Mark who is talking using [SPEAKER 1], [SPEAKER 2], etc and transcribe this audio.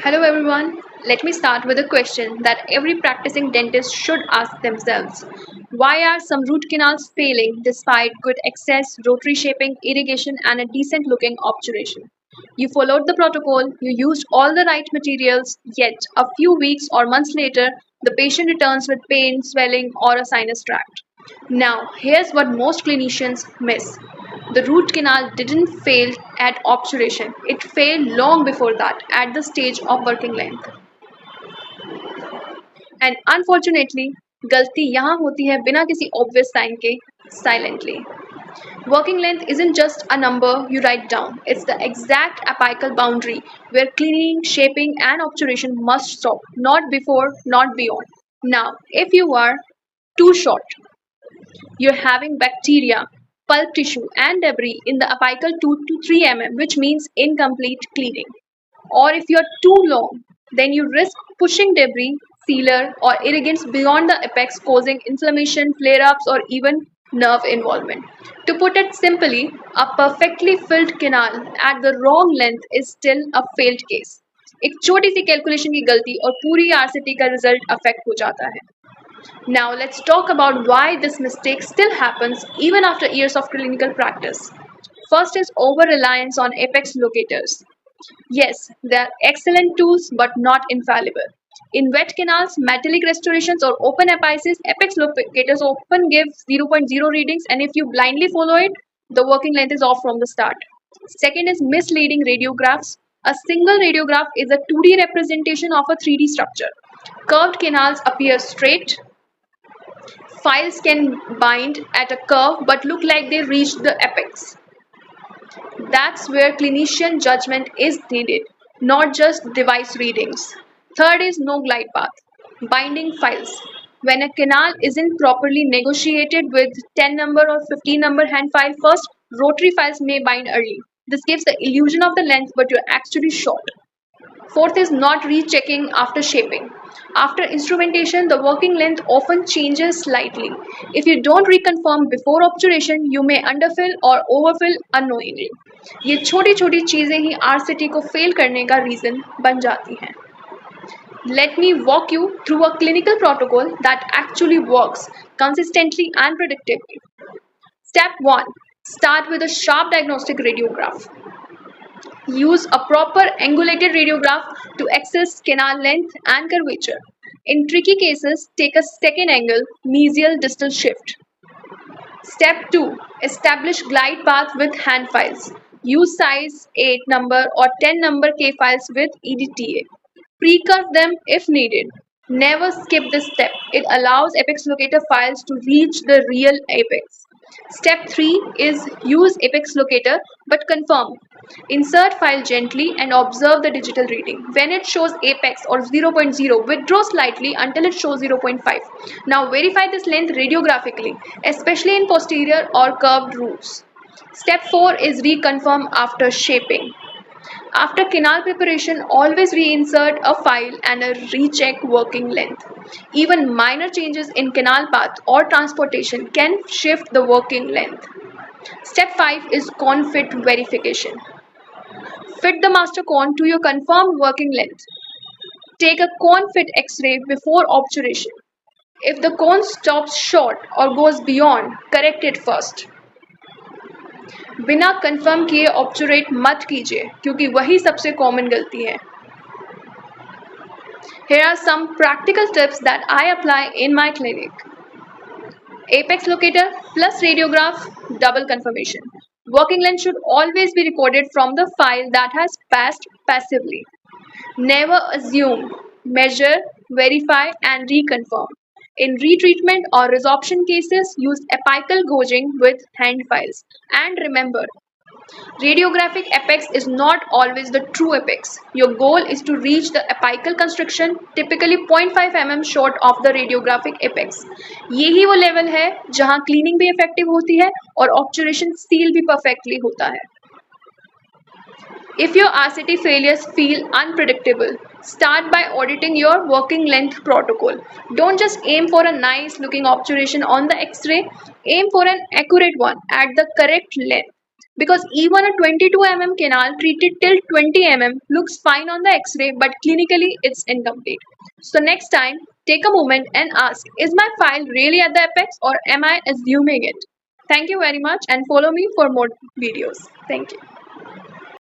[SPEAKER 1] Hello everyone. Let me start with a question that every practicing dentist should ask themselves. Why are some root canals failing despite good access, rotary shaping, irrigation, and a decent looking obturation? You followed the protocol, you used all the right materials, yet a few weeks or months later, the patient returns with pain, swelling, or a sinus tract. Now, here's what most clinicians miss. The root canal didn't fail at obturation. It failed long before that, at the stage of working length. And unfortunately, गलती यहाँ होती है बिना किसी obvious sign के silently. Working length isn't just a number you write down. It's the exact apical boundary where cleaning, shaping, and obturation must stop. Not before, not beyond. Now, if you are too short, you're having bacteria, pulp tissue, and debris in the apical 2 to 3 mm, which means incomplete cleaning. Or if you're too long, then you risk pushing debris, sealer, or irrigants beyond the apex, causing inflammation, flare ups, or even nerve involvement. To put it simply, a perfectly filled canal at the wrong length is still a failed case. एक छोटी सी calculation की गलती और पूरी RCT का result affect हो जाता है. Now let's talk about why this mistake still happens even after years of clinical practice. First is over-reliance on apex locators. Yes, they are excellent tools but not infallible. In wet canals, metallic restorations or open apices, apex locators often give 0.0 readings, and if you blindly follow it, the working length is off from the start. Second is misleading radiographs. A single radiograph is a 2D representation of a 3D structure. Curved canals appear straight. Files can bind at a curve but look like they reached the apex. That's where clinician judgment is needed, not just device readings. Third is no glide path. Binding files. When a canal isn't properly negotiated with 10 number or 15 number hand file first, rotary files may bind early. This gives the illusion of the length, but you're actually short. Fourth is not rechecking after shaping. After instrumentation, the working length often changes slightly. If you don't reconfirm before obturation, you may underfill or overfill unknowingly. ये छोटी छोटी चीजें ही RCT को fail करने का reason बन जाती हैं. Let me walk you through a clinical protocol that actually works consistently and predictably. Step 1. Start with a sharp diagnostic radiograph. Use a proper angulated radiograph to assess canal length and curvature. In tricky cases, take a second angle, mesial distal shift. Step 2. Establish glide path with hand files. Use size 8 number or 10 number K files with EDTA. Pre-curve them if needed. Never skip this step. It allows apex locator files to reach the real apex. Step 3 is use apex locator but confirm. Insert file gently and observe the digital reading. When it shows apex or 0.0, withdraw slightly until it shows 0.5. Now verify this length radiographically, especially in posterior or curved roofs. Step 4 is reconfirm after shaping. After canal preparation, always reinsert a file and a recheck working length. Even minor changes in canal path or transportation can shift the working length. Step 5 is cone fit verification. Fit the master cone to your confirmed working length. Take a cone fit X-ray before obturation. If the cone stops short or goes beyond, correct it first. बिना confirm किए ऑब्चुरेट मत कीजिए क्योंकि वही सबसे common गलती है. Here are some practical tips that I apply in my clinic. Apex locator plus radiograph, double confirmation. Working length should always be recorded from the file that has passed passively. Never assume, measure, verify and reconfirm. In retreatment or resorption cases, use apical gauging with hand files. And remember, radiographic apex is not always the true apex. Your goal is to reach the apical constriction, typically 0.5 mm short of the radiographic apex. यही वो level है जहां cleaning भी effective होती है और ऑब्चुरेशन seal भी perfectly होता है. If your RCT failures feel unpredictable, start by auditing your working length protocol. Don't just aim for a nice looking obturation on the X-ray, aim for an accurate one at the correct length. because even a 22 mm canal treated till 20 mm looks fine on the x-ray, but clinically it's incomplete. So next time, take a moment and ask, is my file really at the apex or am I assuming it? Thank you very much and follow me for more videos. Thank you.